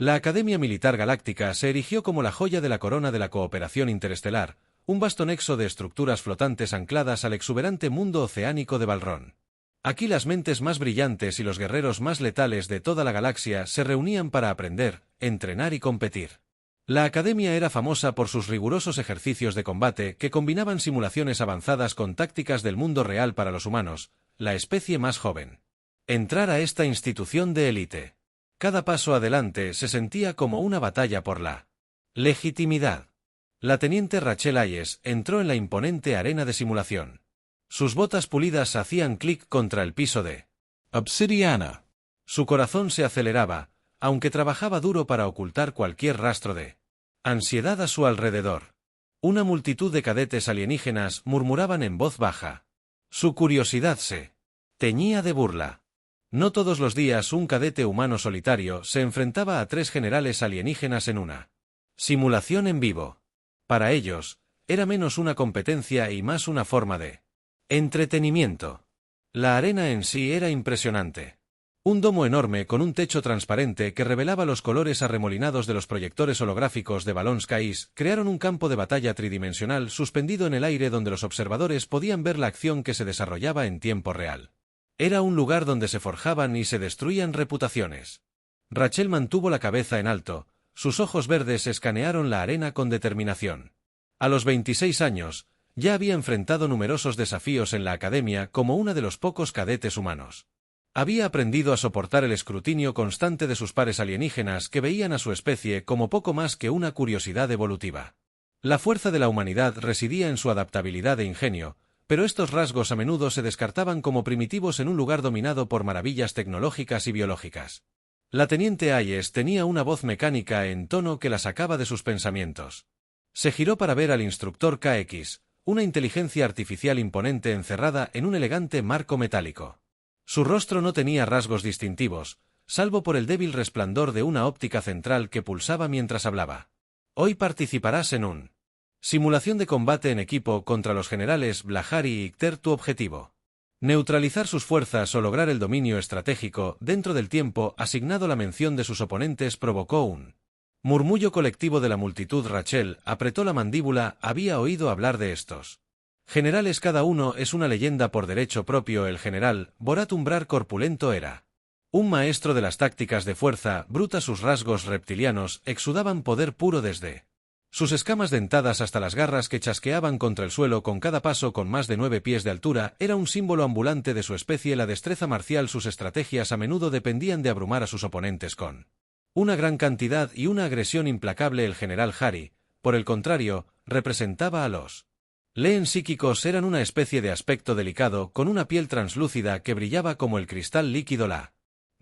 La Academia Militar Galáctica se erigió como la joya de la corona de la cooperación interestelar, un vasto nexo de estructuras flotantes ancladas al exuberante mundo oceánico de Balrón. Aquí las mentes más brillantes y los guerreros más letales de toda la galaxia se reunían para aprender, entrenar y competir. La Academia era famosa por sus rigurosos ejercicios de combate que combinaban simulaciones avanzadas con tácticas del mundo real para los humanos, la especie más joven. Entrar a esta institución de élite. Cada paso adelante se sentía como una batalla por la legitimidad. La teniente Rachel Hayes entró en la imponente arena de simulación. Sus botas pulidas hacían clic contra el piso de obsidiana. Su corazón se aceleraba, aunque trabajaba duro para ocultar cualquier rastro de ansiedad a su alrededor. Una multitud de cadetes alienígenas murmuraban en voz baja. Su curiosidad se teñía de burla. No todos los días un cadete humano solitario se enfrentaba a 3 generales alienígenas en una simulación en vivo. Para ellos, era menos una competencia y más una forma de entretenimiento. La arena en sí era impresionante. Un domo enorme con un techo transparente que revelaba los colores arremolinados de los proyectores holográficos de Balloon Skies crearon un campo de batalla tridimensional suspendido en el aire donde los observadores podían ver la acción que se desarrollaba en tiempo real. Era un lugar donde se forjaban y se destruían reputaciones. Rachel mantuvo la cabeza en alto, sus ojos verdes escanearon la arena con determinación. A los 26 años, ya había enfrentado numerosos desafíos en la academia como una de los pocos cadetes humanos. Había aprendido a soportar el escrutinio constante de sus pares alienígenas que veían a su especie como poco más que una curiosidad evolutiva. La fuerza de la humanidad residía en su adaptabilidad e ingenio, pero estos rasgos a menudo se descartaban como primitivos en un lugar dominado por maravillas tecnológicas y biológicas. La teniente Hayes tenía una voz mecánica en tono que la sacaba de sus pensamientos. Se giró para ver al instructor KX, una inteligencia artificial imponente encerrada en un elegante marco metálico. Su rostro no tenía rasgos distintivos, salvo por el débil resplandor de una óptica central que pulsaba mientras hablaba. Hoy participarás en un simulación de combate en equipo contra los generales Blahari y Icter. Tu objetivo: neutralizar sus fuerzas o lograr el dominio estratégico dentro del tiempo asignado. La mención de sus oponentes provocó un murmullo colectivo de la multitud. Rachel apretó la mandíbula. Había oído hablar de estos generales, cada uno es una leyenda por derecho propio. El general Borat Umbrar corpulento era un maestro de las tácticas de fuerza bruta. Sus rasgos reptilianos exudaban poder puro desde sus escamas dentadas hasta las garras que chasqueaban contra el suelo con cada paso. Con más de 9 pies de altura, era un símbolo ambulante de su especie. La destreza marcial. Sus estrategias a menudo dependían de abrumar a sus oponentes con una gran cantidad y una agresión implacable. El general Hari, por el contrario, representaba a los Leen psíquicos. Eran una especie de aspecto delicado con una piel translúcida que brillaba como el cristal líquido. La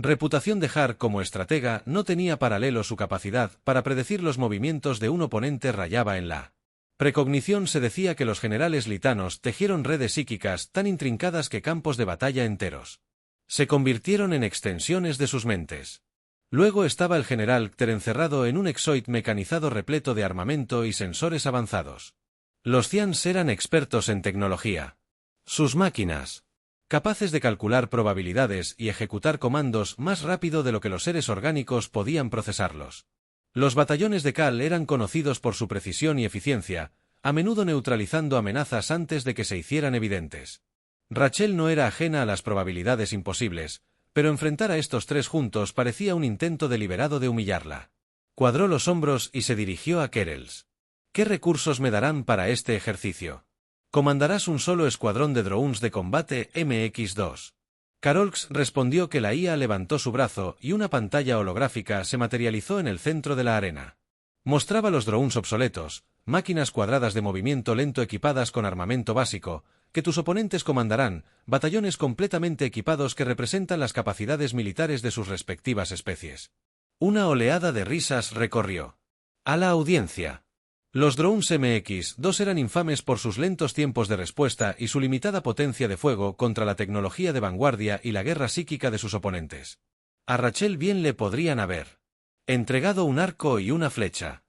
reputación de Har como estratega no tenía paralelo. Su capacidad para predecir los movimientos de un oponente rayaba en la precognición. Se decía que los generales litanos tejieron redes psíquicas tan intrincadas que campos de batalla enteros se convirtieron en extensiones de sus mentes. Luego estaba el general Icter encerrado en un exoid mecanizado repleto de armamento y sensores avanzados. Los Cians eran expertos en tecnología. Sus máquinas, capaces de calcular probabilidades y ejecutar comandos más rápido de lo que los seres orgánicos podían procesarlos. Los batallones de Cal eran conocidos por su precisión y eficiencia, a menudo neutralizando amenazas antes de que se hicieran evidentes. Rachel no era ajena a las probabilidades imposibles, pero enfrentar a estos 3 juntos parecía un intento deliberado de humillarla. Cuadró los hombros y se dirigió a Kerels. ¿Qué recursos me darán para este ejercicio? Comandarás un solo escuadrón de drones de combate MX-2. Carolx respondió que la IA levantó su brazo y una pantalla holográfica se materializó en el centro de la arena. Mostraba los drones obsoletos, máquinas cuadradas de movimiento lento equipadas con armamento básico, que tus oponentes comandarán, batallones completamente equipados que representan las capacidades militares de sus respectivas especies. Una oleada de risas recorrió a la audiencia. Los drones MX-2 eran infames por sus lentos tiempos de respuesta y su limitada potencia de fuego contra la tecnología de vanguardia y la guerra psíquica de sus oponentes. A Rachel bien le podrían haber entregado un arco y una flecha.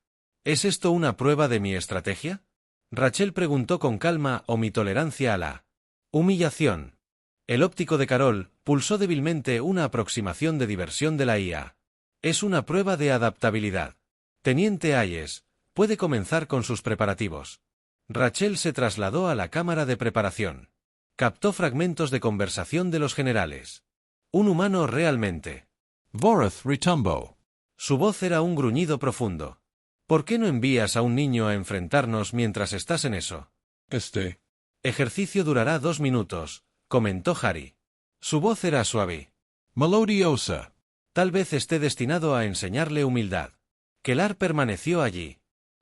¿Es esto una prueba de mi estrategia? Rachel preguntó con calma o mi tolerancia a la humillación. El óptico de Carol pulsó débilmente una aproximación de diversión de la IA. Es una prueba de adaptabilidad. Teniente Hayes, puede comenzar con sus preparativos. Rachel se trasladó a la cámara de preparación. Captó fragmentos de conversación de los generales. Un humano realmente. Vorath Ritumbo. Su voz era un gruñido profundo. ¿Por qué no envías a un niño a enfrentarnos mientras estás en eso? Ejercicio durará 2 minutos, comentó Harry. Su voz era suave. Melodiosa. Tal vez esté destinado a enseñarle humildad. Kellar permaneció allí.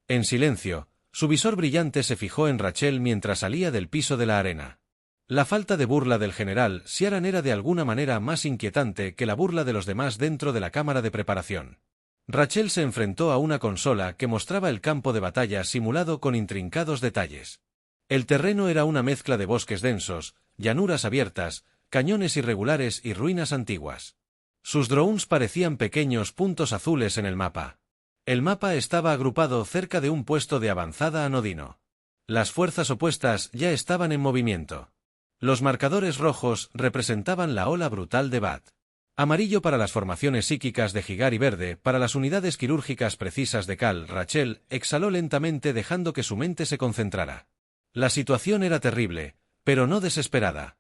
En silencio, su visor brillante se fijó en Rachel mientras salía del piso de la arena. La falta de burla del general Ciaran era de alguna manera más inquietante que la burla de los demás dentro de la cámara de preparación. Rachel se enfrentó a una consola que mostraba el campo de batalla simulado con intrincados detalles. El terreno era una mezcla de bosques densos, llanuras abiertas, cañones irregulares y ruinas antiguas. Sus drones parecían pequeños puntos azules en el mapa. El mapa estaba agrupado cerca de un puesto de avanzada anodino. Las fuerzas opuestas ya estaban en movimiento. Los marcadores rojos representaban la ola brutal de Bat. Amarillo para las formaciones psíquicas de Higar y verde para las unidades quirúrgicas precisas de Cal. Rachel exhaló lentamente dejando que su mente se concentrara. La situación era terrible, pero no desesperada.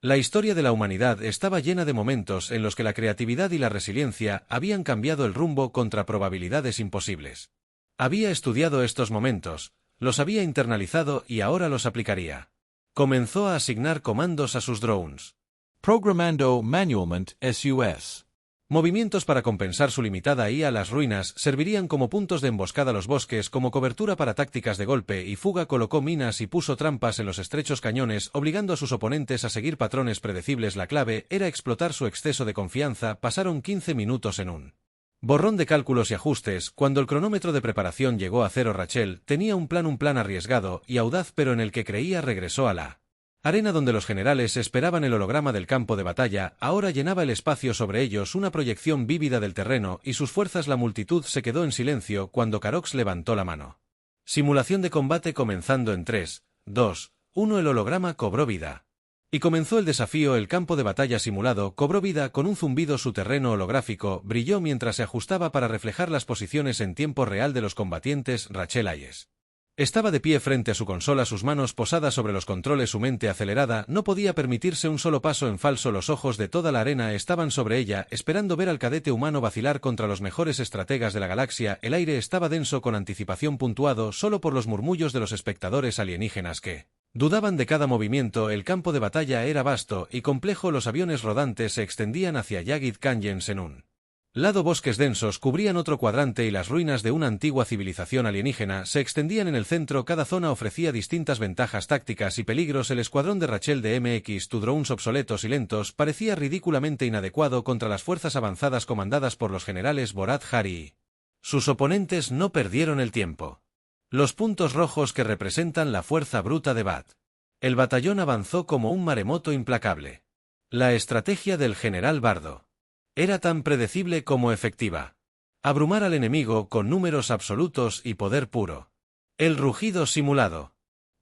La historia de la humanidad estaba llena de momentos en los que la creatividad y la resiliencia habían cambiado el rumbo contra probabilidades imposibles. Había estudiado estos momentos, los había internalizado y ahora los aplicaría. Comenzó a asignar comandos a sus drones. Programando manualment SUS. Movimientos para compensar su limitada IA. Las ruinas servirían como puntos de emboscada a los bosques como cobertura para tácticas de golpe y fuga. Colocó minas y puso trampas en los estrechos cañones, obligando a sus oponentes a seguir patrones predecibles. La clave era explotar su exceso de confianza. Pasaron 15 minutos en un borrón de cálculos y ajustes. Cuando el cronómetro de preparación llegó a 0, Rachel tenía un plan arriesgado y audaz, pero en el que creía. Regresó a la arena donde los generales esperaban. El holograma del campo de batalla ahora llenaba el espacio sobre ellos, una proyección vívida del terreno y sus fuerzas. La multitud se quedó en silencio cuando Carox levantó la mano. Simulación de combate comenzando en 3, 2, 1. El holograma cobró vida. Y comenzó el desafío. El campo de batalla simulado cobró vida con un zumbido. Su terreno holográfico brilló mientras se ajustaba para reflejar las posiciones en tiempo real de los combatientes. Rachel Hayes estaba de pie frente a su consola, sus manos posadas sobre los controles, su mente acelerada. No podía permitirse un solo paso en falso. Los ojos de toda la arena estaban sobre ella, esperando ver al cadete humano vacilar contra los mejores estrategas de la galaxia. El aire estaba denso con anticipación, puntuado solo por los murmullos de los espectadores alienígenas que dudaban de cada movimiento. El campo de batalla era vasto y complejo. Los aviones rodantes se extendían hacia Jagged Canyons en un lado, bosques densos cubrían otro cuadrante y las ruinas de una antigua civilización alienígena se extendían en el centro. Cada zona ofrecía distintas ventajas tácticas y peligros. El escuadrón de Rachel de MX-2 drones obsoletos y lentos parecía ridículamente inadecuado contra las fuerzas avanzadas comandadas por los generales Vorath, Harry. Sus oponentes no perdieron el tiempo. Los puntos rojos que representan la fuerza bruta de Bat. El batallón avanzó como un maremoto implacable. La estrategia del general Bardo era tan predecible como efectiva. Abrumar al enemigo con números absolutos y poder puro. El rugido simulado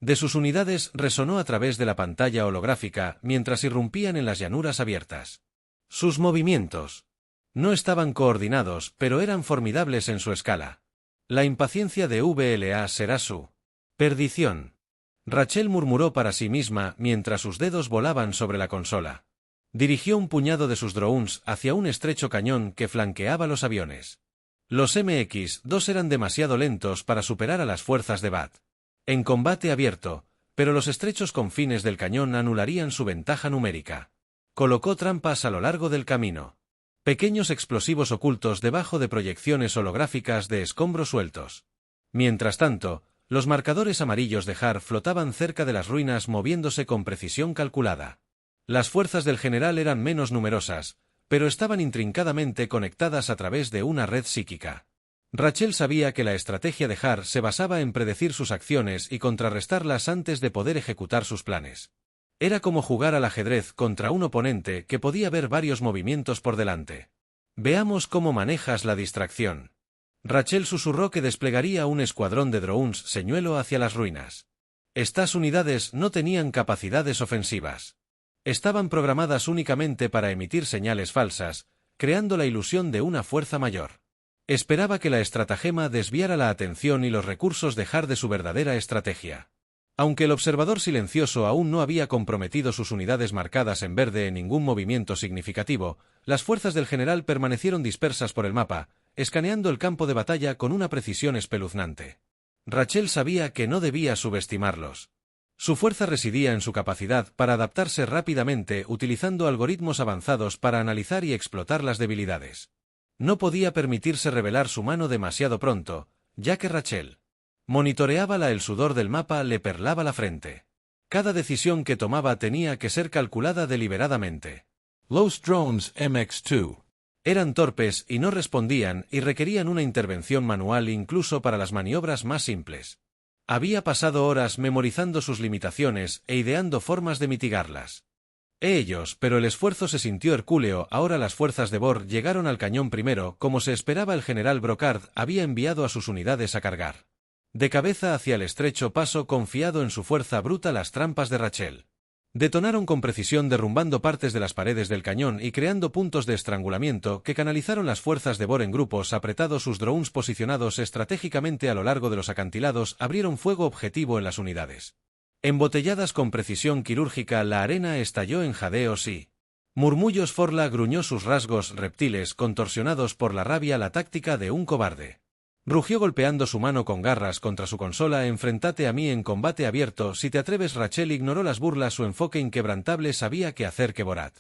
de sus unidades resonó a través de la pantalla holográfica mientras irrumpían en las llanuras abiertas. Sus movimientos no estaban coordinados, pero eran formidables en su escala. La impaciencia de VLA será su perdición. Rachel murmuró para sí misma mientras sus dedos volaban sobre la consola. Dirigió un puñado de sus drones hacia un estrecho cañón que flanqueaba los aviones. Los MX-2 eran demasiado lentos para superar a las fuerzas de Bat en combate abierto, pero los estrechos confines del cañón anularían su ventaja numérica. Colocó trampas a lo largo del camino. Pequeños explosivos ocultos debajo de proyecciones holográficas de escombros sueltos. Mientras tanto, los marcadores amarillos de Har flotaban cerca de las ruinas, moviéndose con precisión calculada. Las fuerzas del general eran menos numerosas, pero estaban intrincadamente conectadas a través de una red psíquica. Rachel sabía que la estrategia de Har se basaba en predecir sus acciones y contrarrestarlas antes de poder ejecutar sus planes. Era como jugar al ajedrez contra un oponente que podía ver varios movimientos por delante. Veamos cómo manejas la distracción. Rachel susurró que desplegaría un escuadrón de drones señuelo hacia las ruinas. Estas unidades no tenían capacidades ofensivas. Estaban programadas únicamente para emitir señales falsas, creando la ilusión de una fuerza mayor. Esperaba que la estratagema desviara la atención y los recursos de Har de su verdadera estrategia. Aunque el observador silencioso aún no había comprometido sus unidades marcadas en verde en ningún movimiento significativo, las fuerzas del general permanecieron dispersas por el mapa, escaneando el campo de batalla con una precisión espeluznante. Rachel sabía que no debía subestimarlos. Su fuerza residía en su capacidad para adaptarse rápidamente utilizando algoritmos avanzados para analizar y explotar las debilidades. No podía permitirse revelar su mano demasiado pronto, ya que Rachel monitoreábala. El sudor del mapa le perlaba la frente. Cada decisión que tomaba tenía que ser calculada deliberadamente. Los drones MX2 eran torpes y no respondían y requerían una intervención manual incluso para las maniobras más simples. Había pasado horas memorizando sus limitaciones e ideando formas de mitigarlas. Pero el esfuerzo se sintió hercúleo. Ahora las fuerzas de Bor llegaron al cañón primero. Como se esperaba, el general Brocard había enviado a sus unidades a cargar de cabeza hacia el estrecho paso, confiado en su fuerza bruta. Las trampas de Rachel detonaron con precisión, derrumbando partes de las paredes del cañón y creando puntos de estrangulamiento que canalizaron las fuerzas de Bor en grupos apretados. Sus drones posicionados estratégicamente a lo largo de los acantilados abrieron fuego objetivo en las unidades embotelladas con precisión quirúrgica. La arena estalló en jadeos y murmullos. Forla gruñó, sus rasgos reptiles contorsionados por la rabia. La táctica de un cobarde. Rugió golpeando su mano con garras contra su consola. Enfréntate a mí en combate abierto si te atreves. Rachel ignoró las burlas. Su enfoque inquebrantable sabía qué hacer que Borat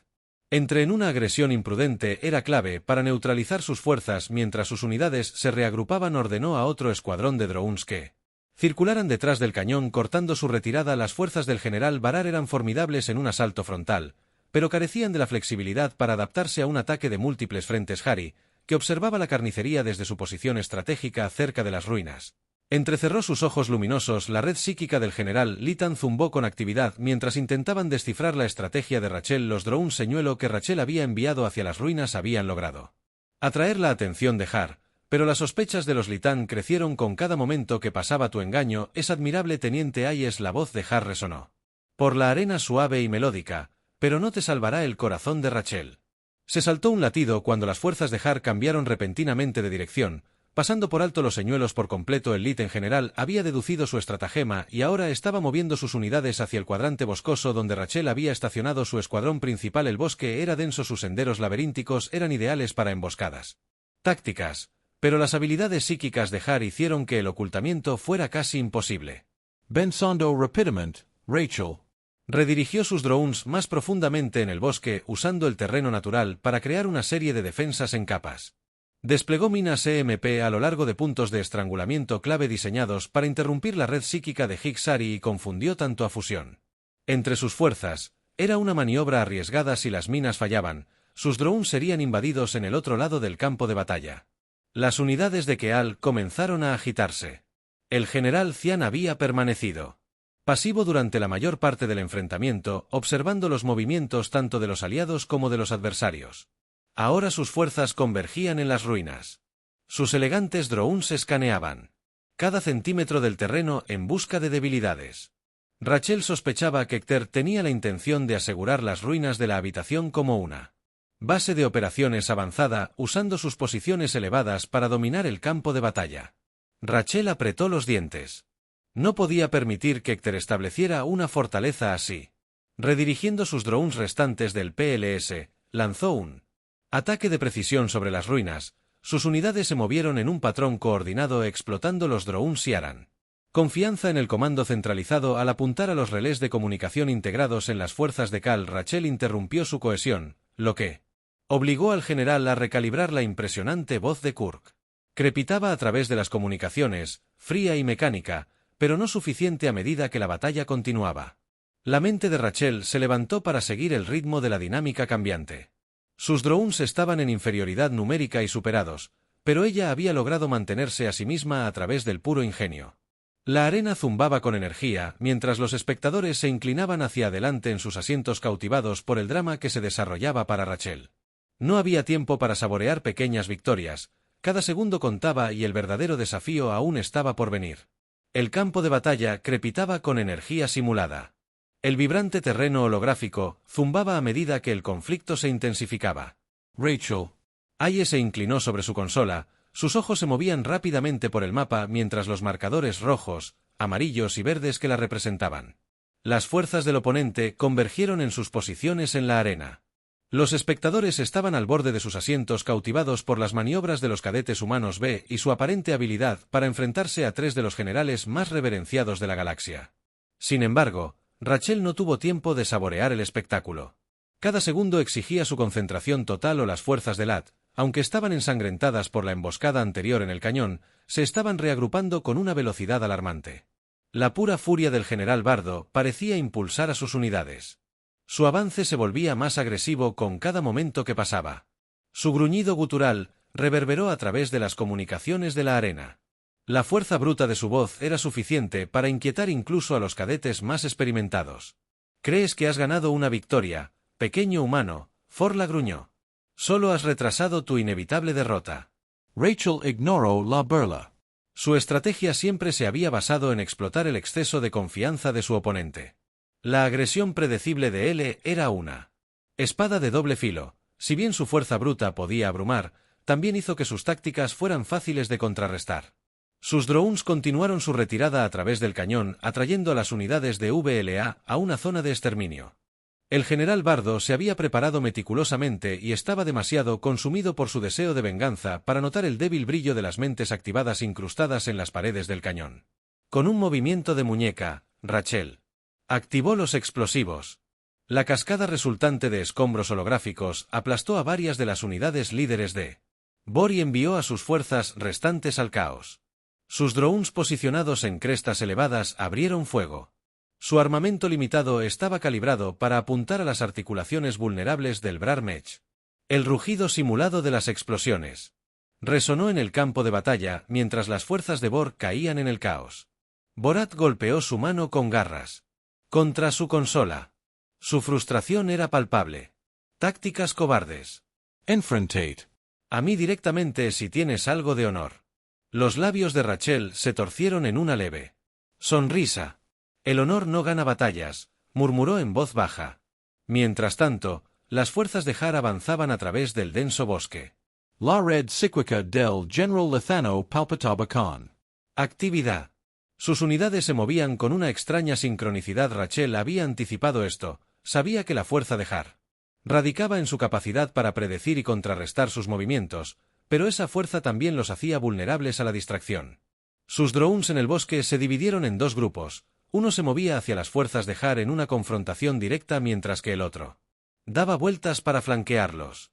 entre en una agresión imprudente era clave para neutralizar sus fuerzas. Mientras sus unidades se reagrupaban, ordenó a otro escuadrón de drones que circularan detrás del cañón, cortando su retirada. Las fuerzas del general Barar eran formidables en un asalto frontal, pero carecían de la flexibilidad para adaptarse a un ataque de múltiples frentes. Harry, que observaba la carnicería desde su posición estratégica cerca de las ruinas, entrecerró sus ojos luminosos. La red psíquica del general Litan zumbó con actividad mientras intentaban descifrar la estrategia de Rachel. Los drones señuelo que Rachel había enviado hacia las ruinas habían logrado atraer la atención de Har, pero las sospechas de los Litan crecieron con cada momento que pasaba. Tu engaño es admirable, teniente Hayes. La voz de Har resonó por la arena suave y melódica, pero no te salvará el corazón de Rachel. Se saltó un latido cuando las fuerzas de Har cambiaron repentinamente de dirección, pasando por alto los señuelos por completo. El Lit en general había deducido su estratagema y ahora estaba moviendo sus unidades hacia el cuadrante boscoso donde Rachel había estacionado su escuadrón principal. El bosque era denso, sus senderos laberínticos eran ideales para emboscadas tácticas, pero las habilidades psíquicas de Har hicieron que el ocultamiento fuera casi imposible. Pensando rápidamente, Rachel redirigió sus drones más profundamente en el bosque, usando el terreno natural para crear una serie de defensas en capas. Desplegó minas EMP a lo largo de puntos de estrangulamiento clave diseñados para interrumpir la red psíquica de Hixari y confundió tanto a fusión entre sus fuerzas. Era una maniobra arriesgada. Si las minas fallaban, sus drones serían invadidos en el otro lado del campo de batalla. Las unidades de Keal comenzaron a agitarse. El general Cian había permanecido pasivo durante la mayor parte del enfrentamiento, observando los movimientos tanto de los aliados como de los adversarios. Ahora sus fuerzas convergían en las ruinas. Sus elegantes drones escaneaban cada centímetro del terreno en busca de debilidades. Rachel sospechaba que Hector tenía la intención de asegurar las ruinas de la habitación como una base de operaciones avanzada, usando sus posiciones elevadas para dominar el campo de batalla. Rachel apretó los dientes. No podía permitir que Hector estableciera una fortaleza así. Redirigiendo sus drones restantes del PLS, lanzó un ataque de precisión sobre las ruinas. Sus unidades se movieron en un patrón coordinado explotando los drones Siaran. Confianza en el comando centralizado. Al apuntar a los relés de comunicación integrados en las fuerzas de Cal, Rachel interrumpió su cohesión, lo que obligó al general a recalibrar. La impresionante voz de Kirk crepitaba a través de las comunicaciones, fría y mecánica, pero no suficiente a medida que la batalla continuaba. La mente de Rachel se levantó para seguir el ritmo de la dinámica cambiante. Sus drones estaban en inferioridad numérica y superados, pero ella había logrado mantenerse a sí misma a través del puro ingenio. La arena zumbaba con energía, mientras los espectadores se inclinaban hacia adelante en sus asientos cautivados por el drama que se desarrollaba para Rachel. No había tiempo para saborear pequeñas victorias, cada segundo contaba y el verdadero desafío aún estaba por venir. El campo de batalla crepitaba con energía simulada. El vibrante terreno holográfico zumbaba a medida que el conflicto se intensificaba. Rachel Aye se inclinó sobre su consola, sus ojos se movían rápidamente por el mapa mientras los marcadores rojos, amarillos y verdes que la representaban. Las fuerzas del oponente convergieron en sus posiciones en la arena. Los espectadores estaban al borde de sus asientos cautivados por las maniobras de los cadetes humanos B y su aparente habilidad para enfrentarse a tres de los generales más reverenciados de la galaxia. Sin embargo, Rachel no tuvo tiempo de saborear el espectáculo. Cada segundo exigía su concentración total o las fuerzas de Lat, aunque estaban ensangrentadas por la emboscada anterior en el cañón, se estaban reagrupando con una velocidad alarmante. La pura furia del general Bardo parecía impulsar a sus unidades. Su avance se volvía más agresivo con cada momento que pasaba. Su gruñido gutural reverberó a través de las comunicaciones de la arena. La fuerza bruta de su voz era suficiente para inquietar incluso a los cadetes más experimentados. «¿Crees que has ganado una victoria, pequeño humano?», Forla gruñó. «Solo has retrasado tu inevitable derrota». Rachel ignoró la burla. Su estrategia siempre se había basado en explotar el exceso de confianza de su oponente. La agresión predecible de él era una espada de doble filo. Si bien su fuerza bruta podía abrumar, también hizo que sus tácticas fueran fáciles de contrarrestar. Sus drones continuaron su retirada a través del cañón, atrayendo a las unidades de VLA a una zona de exterminio. El general Bardo se había preparado meticulosamente y estaba demasiado consumido por su deseo de venganza para notar el débil brillo de las mentes activadas incrustadas en las paredes del cañón. Con un movimiento de muñeca, Rachel activó los explosivos. La cascada resultante de escombros holográficos aplastó a varias de las unidades líderes de Bor y envió a sus fuerzas restantes al caos. Sus drones posicionados en crestas elevadas abrieron fuego. Su armamento limitado estaba calibrado para apuntar a las articulaciones vulnerables del Brar Mech. El rugido simulado de las explosiones resonó en el campo de batalla mientras las fuerzas de Bor caían en el caos. Borat golpeó su mano con garras contra su consola. Su frustración era palpable. Tácticas cobardes. Enfrentate. A mí directamente si tienes algo de honor. Los labios de Rachel se torcieron en una leve sonrisa. El honor no gana batallas, murmuró en voz baja. Mientras tanto, las fuerzas de Har avanzaban a través del denso bosque. La red psíquica del General Lethano palpitaba con actividad. Sus unidades se movían con una extraña sincronicidad. Rachel había anticipado esto, sabía que la fuerza de Har radicaba en su capacidad para predecir y contrarrestar sus movimientos, pero esa fuerza también los hacía vulnerables a la distracción. Sus drones en el bosque se dividieron en dos grupos. Uno se movía hacia las fuerzas de Har en una confrontación directa mientras que el otro daba vueltas para flanquearlos.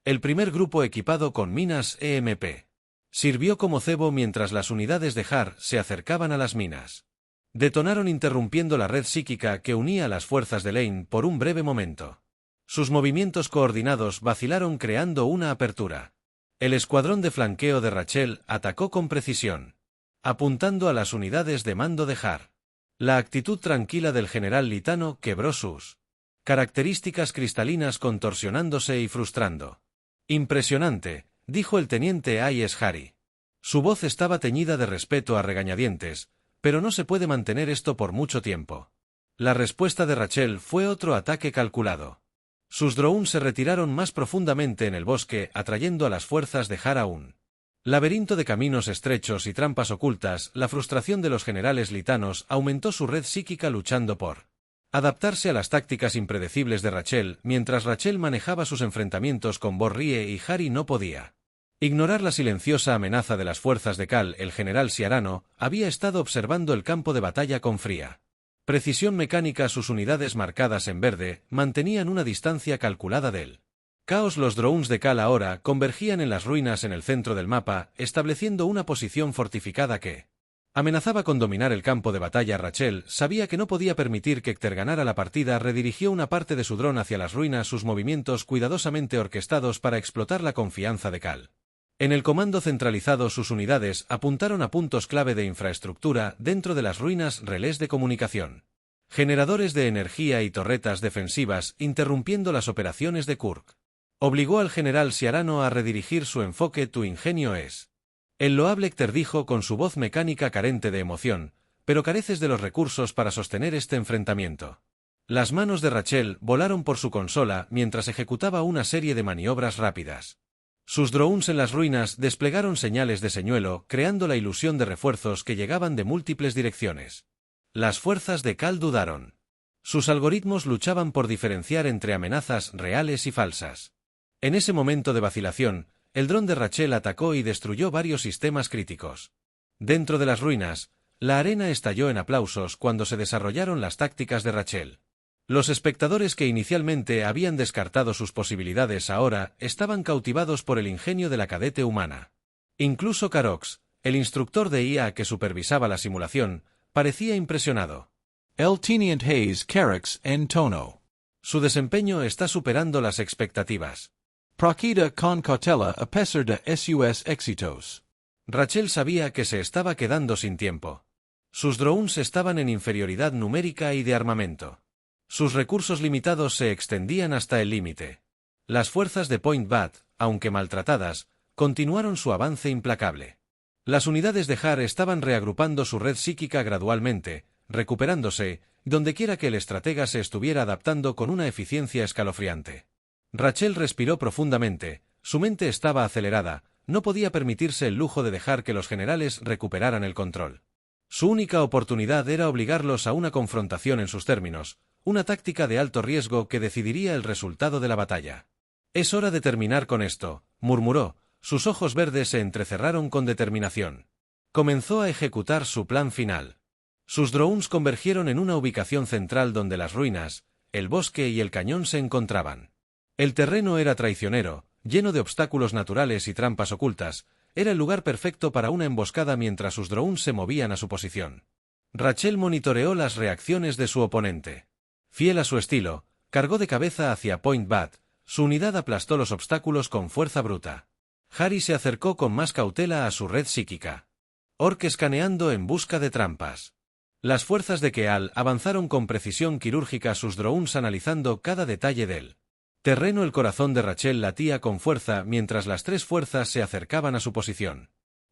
El primer grupo, equipado con minas EMP, sirvió como cebo mientras las unidades de Har se acercaban a las minas. Detonaron interrumpiendo la red psíquica que unía a las fuerzas de Lane por un breve momento. Sus movimientos coordinados vacilaron creando una apertura. El escuadrón de flanqueo de Rachel atacó con precisión, apuntando a las unidades de mando de Har. La actitud tranquila del general Litano quebró sus características cristalinas contorsionándose y frustrando. «Impresionante», dijo el teniente Ayes Hari. Su voz estaba teñida de respeto a regañadientes, pero no se puede mantener esto por mucho tiempo. La respuesta de Rachel fue otro ataque calculado. Sus drones se retiraron más profundamente en el bosque, atrayendo a las fuerzas de Har a un laberinto de caminos estrechos y trampas ocultas. La frustración de los generales litanos aumentó su red psíquica luchando por adaptarse a las tácticas impredecibles de Rachel. Mientras Rachel manejaba sus enfrentamientos con Borrie y Hari no podía ignorar la silenciosa amenaza de las fuerzas de Cal. El general Siarano había estado observando el campo de batalla con fría precisión mecánica. Sus unidades marcadas en verde mantenían una distancia calculada del caos. Los drones de Cal ahora convergían en las ruinas en el centro del mapa, estableciendo una posición fortificada que amenazaba con dominar el campo de batalla. Rachel sabía que no podía permitir que Hector ganara la partida. Redirigió una parte de su dron hacia las ruinas, sus movimientos cuidadosamente orquestados para explotar la confianza de Cal. En el comando centralizado, sus unidades apuntaron a puntos clave de infraestructura dentro de las ruinas, relés de comunicación, generadores de energía y torretas defensivas, interrumpiendo las operaciones de Kurk. Obligó al general Siarano a redirigir su enfoque. «Tu ingenio es el loable», Hector dijo con su voz mecánica carente de emoción, «pero careces de los recursos para sostener este enfrentamiento». Las manos de Rachel volaron por su consola mientras ejecutaba una serie de maniobras rápidas. Sus drones en las ruinas desplegaron señales de señuelo, creando la ilusión de refuerzos que llegaban de múltiples direcciones. Las fuerzas de Cal dudaron. Sus algoritmos luchaban por diferenciar entre amenazas reales y falsas. En ese momento de vacilación, el dron de Rachel atacó y destruyó varios sistemas críticos. Dentro de las ruinas, la arena estalló en aplausos cuando se desarrollaron las tácticas de Rachel. Los espectadores que inicialmente habían descartado sus posibilidades ahora estaban cautivados por el ingenio de la cadete humana. Incluso Carox, el instructor de IA que supervisaba la simulación, parecía impresionado. El Teniente Hayes Carix en tono. Su desempeño está superando las expectativas. Proceda con cautela a pesar de sus éxitos. Rachel sabía que se estaba quedando sin tiempo. Sus drones estaban en inferioridad numérica y de armamento. Sus recursos limitados se extendían hasta el límite. Las fuerzas de Point Bat, aunque maltratadas, continuaron su avance implacable. Las unidades de HAR estaban reagrupando su red psíquica gradualmente, recuperándose, dondequiera que el estratega se estuviera adaptando con una eficiencia escalofriante. Rachel respiró profundamente, su mente estaba acelerada, no podía permitirse el lujo de dejar que los generales recuperaran el control. Su única oportunidad era obligarlos a una confrontación en sus términos, una táctica de alto riesgo que decidiría el resultado de la batalla. «Es hora de terminar con esto», murmuró, sus ojos verdes se entrecerraron con determinación. Comenzó a ejecutar su plan final. Sus drones convergieron en una ubicación central donde las ruinas, el bosque y el cañón se encontraban. El terreno era traicionero, lleno de obstáculos naturales y trampas ocultas, era el lugar perfecto para una emboscada mientras sus drones se movían a su posición. Rachel monitoreó las reacciones de su oponente. Fiel a su estilo, cargó de cabeza hacia Point Bat, su unidad aplastó los obstáculos con fuerza bruta. Harry se acercó con más cautela a su red psíquica. Orc escaneando en busca de trampas. Las fuerzas de Keal avanzaron con precisión quirúrgica, sus drones analizando cada detalle del terreno. El corazón de Rachel latía con fuerza mientras las tres fuerzas se acercaban a su posición.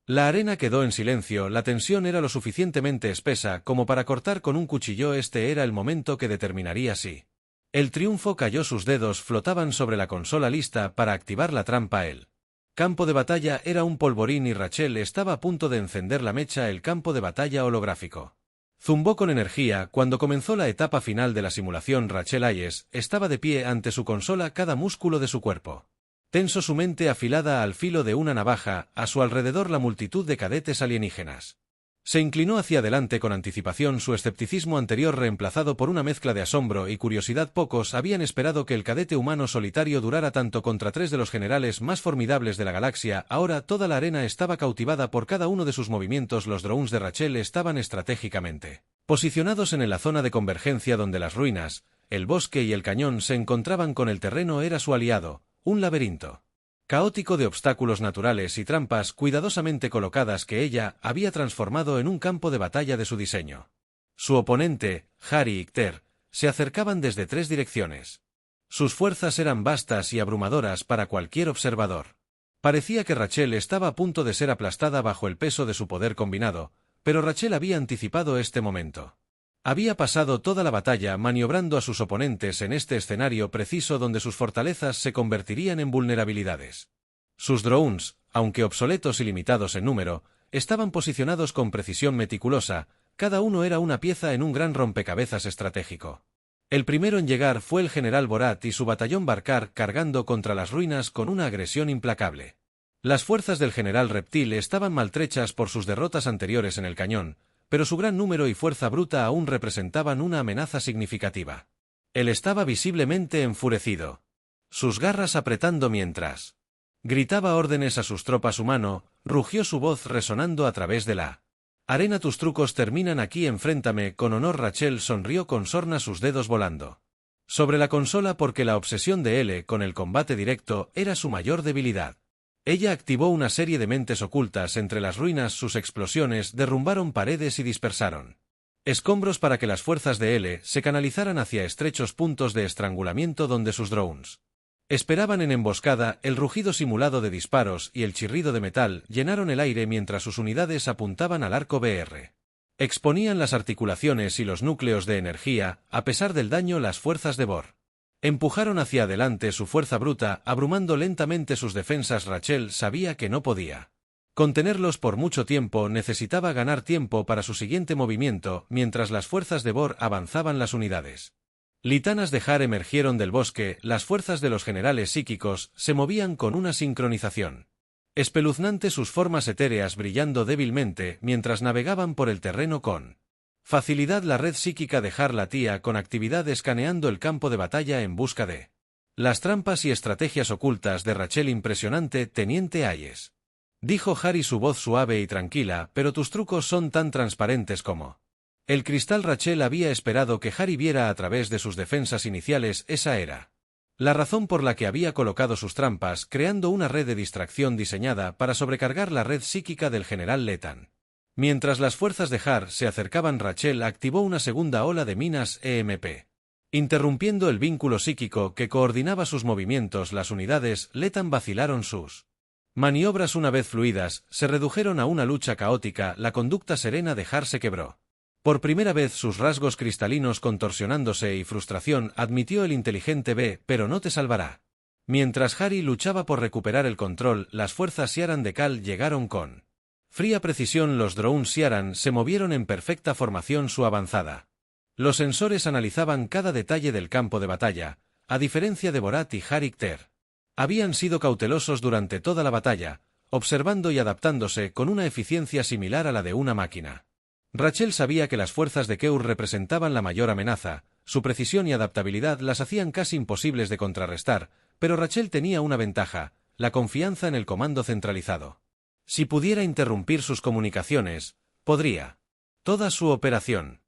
La arena quedó en silencio, la tensión era lo suficientemente espesa como para cortar con un cuchillo. Este era el momento que determinaría si el triunfo cayó. Sus dedos flotaban sobre la consola lista para activar la trampa. El campo de batalla era un polvorín y Rachel estaba a punto de encender la mecha. El campo de batalla holográfico zumbó con energía cuando comenzó la etapa final de la simulación. Rachel Hayes estaba de pie ante su consola, cada músculo de su cuerpo tenso, su mente afilada al filo de una navaja, a su alrededor la multitud de cadetes alienígenas. Se inclinó hacia adelante con anticipación, su escepticismo anterior reemplazado por una mezcla de asombro y curiosidad. Pocos habían esperado que el cadete humano solitario durara tanto contra tres de los generales más formidables de la galaxia. Ahora toda la arena estaba cautivada por cada uno de sus movimientos. Los drones de Rachel estaban estratégicamente posicionados en la zona de convergencia donde las ruinas, el bosque y el cañón se encontraban con el terreno. Era su aliado, un laberinto caótico de obstáculos naturales y trampas cuidadosamente colocadas que ella había transformado en un campo de batalla de su diseño. Su oponente, Harry y Kter, se acercaban desde tres direcciones. Sus fuerzas eran vastas y abrumadoras para cualquier observador. Parecía que Rachel estaba a punto de ser aplastada bajo el peso de su poder combinado, pero Rachel había anticipado este momento. Había pasado toda la batalla maniobrando a sus oponentes en este escenario preciso donde sus fortalezas se convertirían en vulnerabilidades. Sus drones, aunque obsoletos y limitados en número, estaban posicionados con precisión meticulosa, cada uno era una pieza en un gran rompecabezas estratégico. El primero en llegar fue el general Borat y su batallón Barkar, cargando contra las ruinas con una agresión implacable. Las fuerzas del general Reptil estaban maltrechas por sus derrotas anteriores en el cañón, pero su gran número y fuerza bruta aún representaban una amenaza significativa. Él estaba visiblemente enfurecido. Sus garras apretando mientras gritaba órdenes a sus tropas. Humano, rugió su voz resonando a través de la arena. Tus trucos terminan aquí, enfréntame con honor. Rachel sonrió con sorna, sus dedos volando sobre la consola porque la obsesión de L con el combate directo era su mayor debilidad. Ella activó una serie de mentes ocultas entre las ruinas. Sus explosiones derrumbaron paredes y dispersaron escombros para que las fuerzas de L se canalizaran hacia estrechos puntos de estrangulamiento donde sus drones esperaban en emboscada. El rugido simulado de disparos y el chirrido de metal llenaron el aire mientras sus unidades apuntaban al arco BR. Exponían las articulaciones y los núcleos de energía. A pesar del daño, las fuerzas de Bor Empujaron hacia adelante su fuerza bruta, abrumando lentamente sus defensas. Rachel sabía que no podía contenerlos por mucho tiempo, necesitaba ganar tiempo para su siguiente movimiento, mientras las fuerzas de Bor avanzaban las unidades. Litanas de Har emergieron del bosque, las fuerzas de los generales psíquicos se movían con una sincronización espeluznante, sus formas etéreas brillando débilmente mientras navegaban por el terreno con facilidad. La red psíquica de Har latía con actividad, escaneando el campo de batalla en busca de las trampas y estrategias ocultas de Rachel. Impresionante, Teniente Hayes, dijo Harry, su voz suave y tranquila, pero tus trucos son tan transparentes como el cristal. Rachel había esperado que Harry viera a través de sus defensas iniciales. Esa era la razón por la que había colocado sus trampas, creando una red de distracción diseñada para sobrecargar la red psíquica del general Letan. Mientras las fuerzas de Har se acercaban, Rachel activó una segunda ola de minas EMP, interrumpiendo el vínculo psíquico que coordinaba sus movimientos. Las unidades Letan vacilaron sus maniobras una vez fluidas, se redujeron a una lucha caótica. La conducta serena de Har se quebró. Por primera vez, sus rasgos cristalinos contorsionándose, y frustración, admitió el inteligente B, pero no te salvará. Mientras Harry luchaba por recuperar el control, las fuerzas Siaran de Cal llegaron con fría precisión. Los drones Siaran se movieron en perfecta formación. Su avanzada. Los sensores analizaban cada detalle del campo de batalla, a diferencia de Borat y Har Ikter. Habían sido cautelosos durante toda la batalla, observando y adaptándose con una eficiencia similar a la de una máquina. Rachel sabía que las fuerzas de Keur representaban la mayor amenaza, su precisión y adaptabilidad las hacían casi imposibles de contrarrestar, pero Rachel tenía una ventaja, la confianza en el comando centralizado. Si pudiera interrumpir sus comunicaciones, podría toda su operación.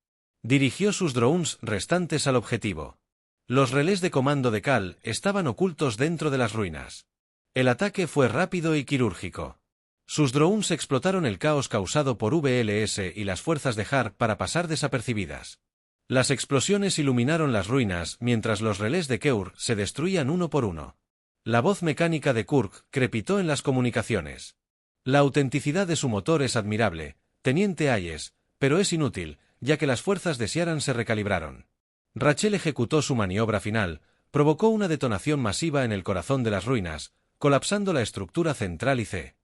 Dirigió sus drones restantes al objetivo. Los relés de comando de Cal estaban ocultos dentro de las ruinas. El ataque fue rápido y quirúrgico. Sus drones explotaron el caos causado por VLS y las fuerzas de Har para pasar desapercibidas. Las explosiones iluminaron las ruinas mientras los relés de Keur se destruían uno por uno. La voz mecánica de Kirk crepitó en las comunicaciones. La autenticidad de su motor es admirable, Teniente Hayes, pero es inútil, ya que las fuerzas de Siaran se recalibraron. Rachel ejecutó su maniobra final, provocó una detonación masiva en el corazón de las ruinas, colapsando la estructura central y C.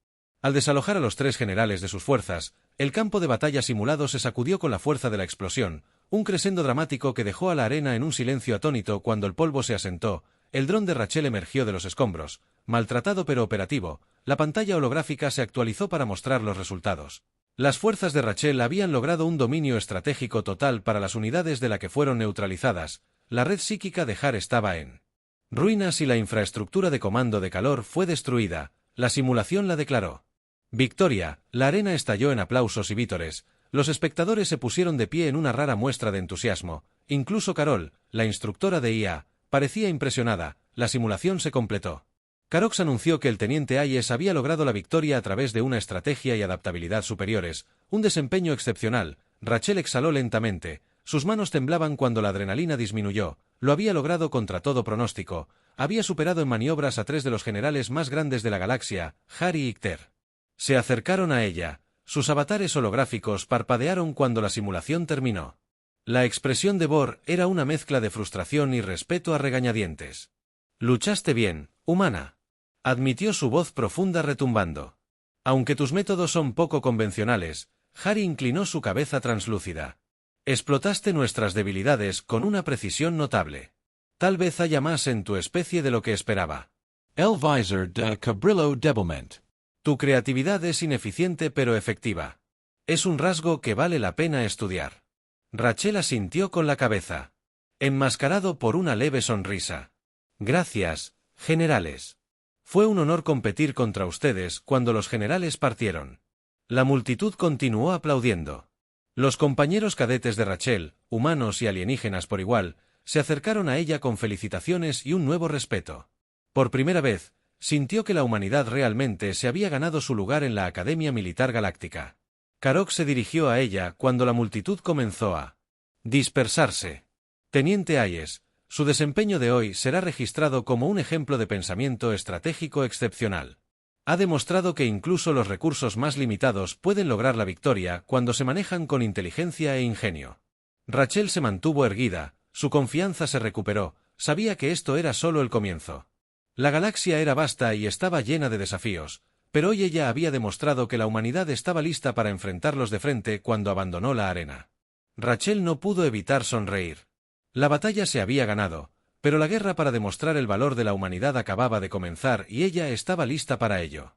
Al desalojar a los tres generales de sus fuerzas, el campo de batalla simulado se sacudió con la fuerza de la explosión, un crescendo dramático que dejó a la arena en un silencio atónito. Cuando el polvo se asentó, el dron de Rachel emergió de los escombros, maltratado pero operativo. La pantalla holográfica se actualizó para mostrar los resultados. Las fuerzas de Rachel habían logrado un dominio estratégico total para las unidades de la que fueron neutralizadas. La red psíquica de Har estaba en ruinas y la infraestructura de comando de calor fue destruida. La simulación la declaró victoria. La arena estalló en aplausos y vítores. Los espectadores se pusieron de pie en una rara muestra de entusiasmo. Incluso Carol, la instructora de IA, parecía impresionada. La simulación se completó. Carox anunció que el teniente Hayes había logrado la victoria a través de una estrategia y adaptabilidad superiores, un desempeño excepcional. Rachel exhaló lentamente, sus manos temblaban cuando la adrenalina disminuyó. Lo había logrado contra todo pronóstico, había superado en maniobras a tres de los generales más grandes de la galaxia, Har y Ikter. Se acercaron a ella, sus avatares holográficos parpadearon cuando la simulación terminó. La expresión de Bor era una mezcla de frustración y respeto a regañadientes. «Luchaste bien, humana», admitió su voz profunda retumbando. «Aunque tus métodos son poco convencionales», Harry inclinó su cabeza translúcida. «Explotaste nuestras debilidades con una precisión notable. Tal vez haya más en tu especie de lo que esperaba». El visor de Cabrillo Devilment. «Tu creatividad es ineficiente pero efectiva. Es un rasgo que vale la pena estudiar». Rachel asintió con la cabeza, enmascarado por una leve sonrisa. «Gracias, generales. Fue un honor competir contra ustedes». Cuando los generales partieron, la multitud continuó aplaudiendo. Los compañeros cadetes de Rachel, humanos y alienígenas por igual, se acercaron a ella con felicitaciones y un nuevo respeto. Por primera vez, sintió que la humanidad realmente se había ganado su lugar en la Academia Militar Galáctica. Carox se dirigió a ella cuando la multitud comenzó a dispersarse. «Teniente Hayes, su desempeño de hoy será registrado como un ejemplo de pensamiento estratégico excepcional. Ha demostrado que incluso los recursos más limitados pueden lograr la victoria cuando se manejan con inteligencia e ingenio». Rachel se mantuvo erguida, su confianza se recuperó, sabía que esto era solo el comienzo. La galaxia era vasta y estaba llena de desafíos, pero hoy ella había demostrado que la humanidad estaba lista para enfrentarlos de frente cuando abandonó la arena. Rachel no pudo evitar sonreír. La batalla se había ganado, pero la guerra para demostrar el valor de la humanidad acababa de comenzar y ella estaba lista para ello.